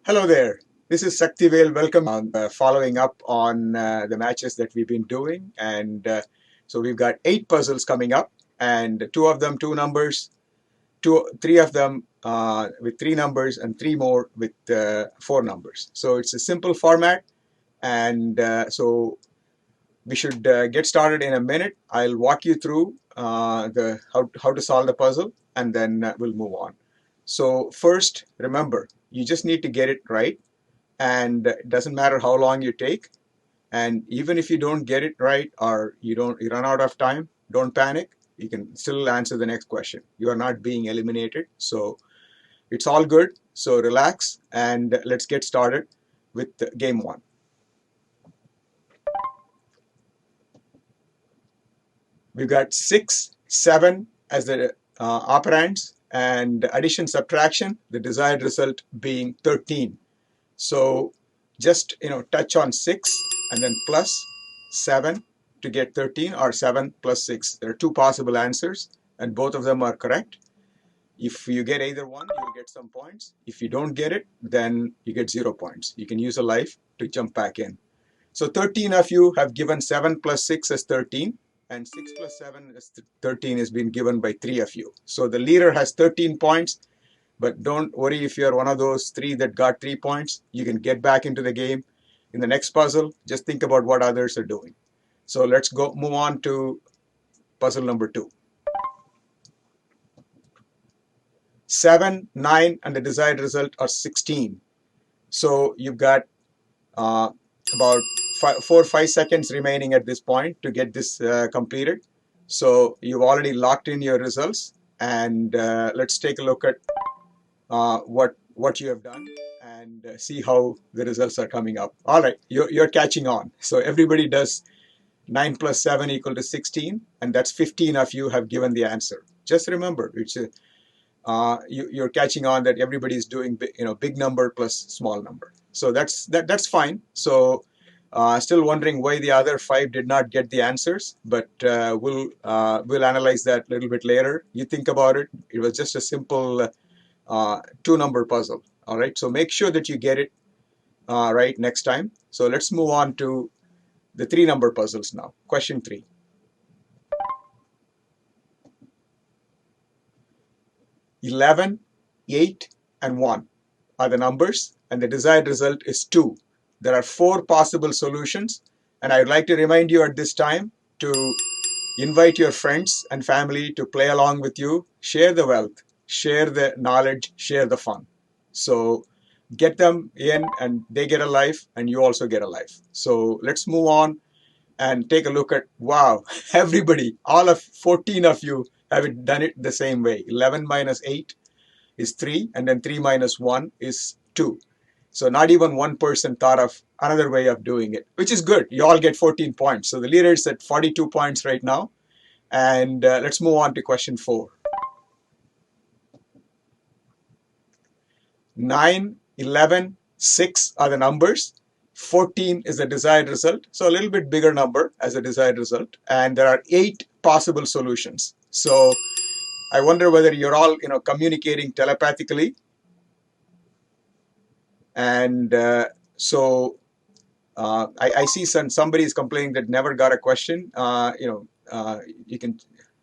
Hello there. This is Saktivel. Welcome. Following up on the matches that we've been doing, and so we've got 8 puzzles coming up, and 2 of them 2 numbers, 3 of them with 3 numbers, and 3 more with 4 numbers. So it's a simple format, and so we should get started in a minute. I'll walk you through how to solve the puzzle, and then we'll move on. So first, remember, you just need to get it right. And it doesn't matter how long you take. And even if you don't get it right or you run out of time, don't panic. You can still answer the next question. You are not being eliminated, so it's all good. So relax and let's get started with game 1. We've got 6, 7 as the operands, and addition, subtraction, the desired result being 13. So just touch on 6 and then plus 7 to get 13, or 7 plus 6. There are 2 possible answers and both of them are correct. If you get either one, you'll get some points. If you don't get it, then you get 0 points. You can use a life to jump back in. So 13 of you have given 7 plus 6 as 13, and 6 plus 7 as 13 has been given by 3 of you. So the leader has 13 points. But don't worry if you're one of those 3 that got 3 points. You can get back into the game in the next puzzle. Just think about what others are doing. So let's move on to puzzle number 2. 7, 9, and the desired result are 16. So you've got about 4 or 5 seconds remaining at this point to get this completed. So you've already locked in your results, and let's take a look at what you have done and see how the results are coming up. All right, you're catching on. So everybody does 9 plus 7 equal to 16, and that's 15 of you have given the answer. Just remember, it's you're catching on that everybody's doing big number plus small number. So that's fine. So still wondering why the other 5 did not get the answers, but we'll analyze that a little bit later. You think about it. It was just a simple 2-number puzzle. All right, so make sure that you get it right next time. So let's move on to the 3-number puzzles now. Question 3. 11, 8, and 1 are the numbers, and the desired result is 2. There are 4 possible solutions, and I would like to remind you at this time to invite your friends and family to play along with you. Share the wealth, share the knowledge, share the fun. So get them in, and they get a life, and you also get a life. So let's move on and take a look at, wow, everybody, all of 14 of you have done it the same way. 11 minus 8 is 3, and then 3 minus 1 is 2. So not even one person thought of another way of doing it, which is good. You all get 14 points. So the leader is at 42 points right now. And let's move on to question 4. 9, 11, 6 are the numbers. 14 is the desired result. So a little bit bigger number as a desired result. And there are 8 possible solutions. So I wonder whether you're all communicating telepathically. And so I see somebody is complaining that never got a question. You can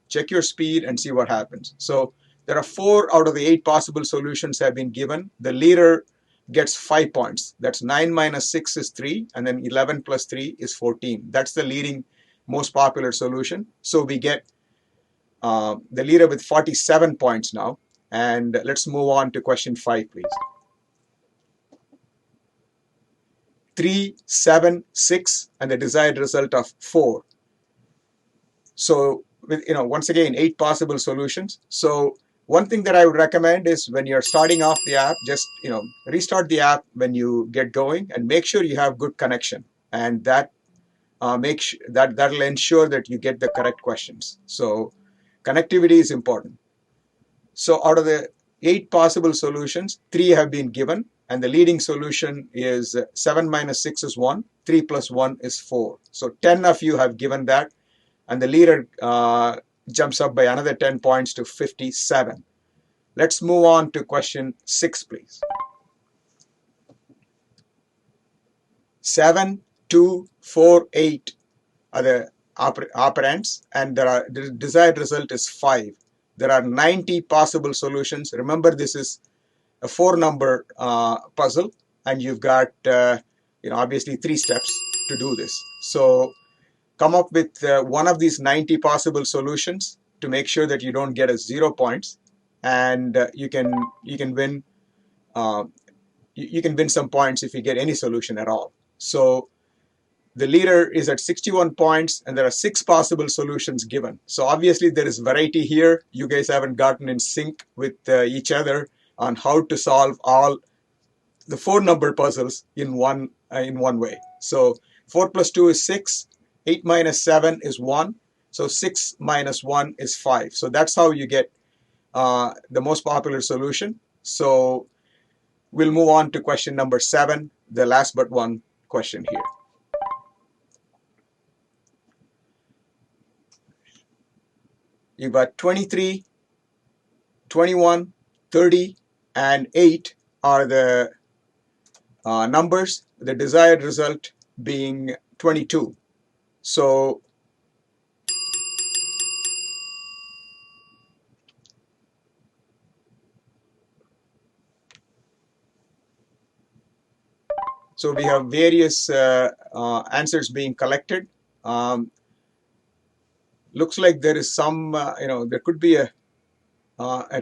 check your speed and see what happens. So there are 4 out of the 8 possible solutions have been given. The leader gets 5 points. That's 9 minus 6 is 3, and then 11 plus 3 is 14. That's the leading most popular solution. So we get the leader with 47 points now. And let's move on to question 5, please. 3, 7, 6, and the desired result of 4. So once again, 8 possible solutions. So one thing that I would recommend is when you're starting off the app, just restart the app when you get going, and make sure you have good connection, and that that'll ensure that you get the correct questions. So connectivity is important. So out of the 8 possible solutions, 3 have been given, and the leading solution is 7 minus 6 is 1, 3 plus 1 is 4. So 10 of you have given that, and the leader jumps up by another 10 points to 57. Let's move on to question 6, please. 7, 2, 4, 8 are the operands, and the desired result is 5. There are 90 possible solutions. Remember, this is a 4-number puzzle, and you've got obviously 3 steps to do this. So come up with one of these 90 possible solutions to make sure that you don't get a 0 points, and you can win you can win some points if you get any solution at all. So the leader is at 61 points, and there are 6 possible solutions given. So obviously there is variety here. You guys haven't gotten in sync with each other on how to solve all the 4-number puzzles in one way. So 4 plus 2 is 6. 8 minus 7 is 1. So 6 minus 1 is 5. So that's how you get the most popular solution. So we'll move on to question number 7, the last but one question here. You've got 23, 21, 30, and 8 are the numbers, the desired result being 22. So we have various answers being collected. Looks like there is some, there could be a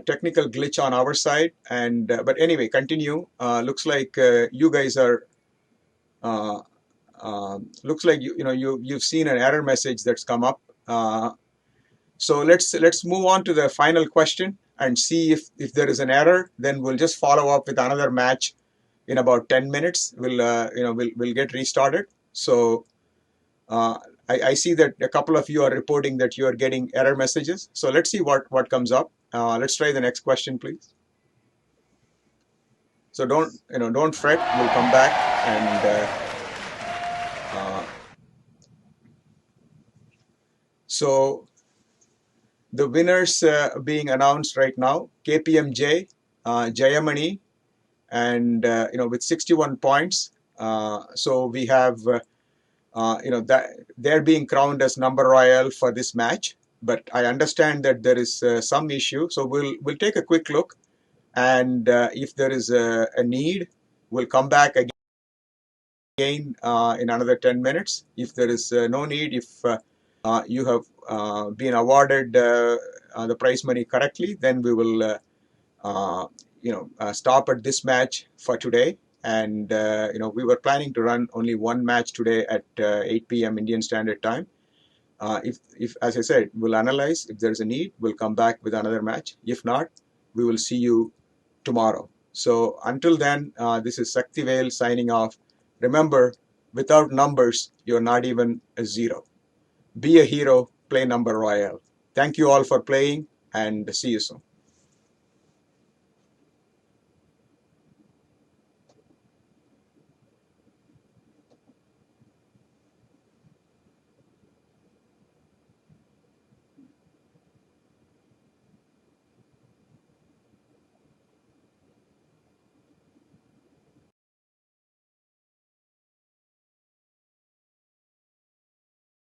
technical glitch on our side, and but anyway, continue. Looks like you guys are. Looks like you've seen an error message that's come up. So let's move on to the final question and see if there is an error. Then we'll just follow up with another match in about 10 minutes. We'll get restarted. So I see that a couple of you are reporting that you are getting error messages. So let's see what comes up. Let's try the next question, please. So don't fret. We'll come back and so the winners being announced right now: KPMJ, Jayamani, and with 61 points. So we have that they're being crowned as NumberRoyale for this match. But I understand that there is some issue, so we'll take a quick look, and if there is a need, we'll come back again in another 10 minutes. If there is no need, if you have been awarded the prize money correctly, then we will stop at this match for today. And we were planning to run only one match today at 8 p.m. Indian Standard Time. If as I said, we'll analyze. If there's a need, we'll come back with another match. If not, we will see you tomorrow. So until then, this is Saktivel signing off. Remember, without numbers, you're not even a 0. Be a hero, play NumberRoyale. Thank you all for playing, and see you soon.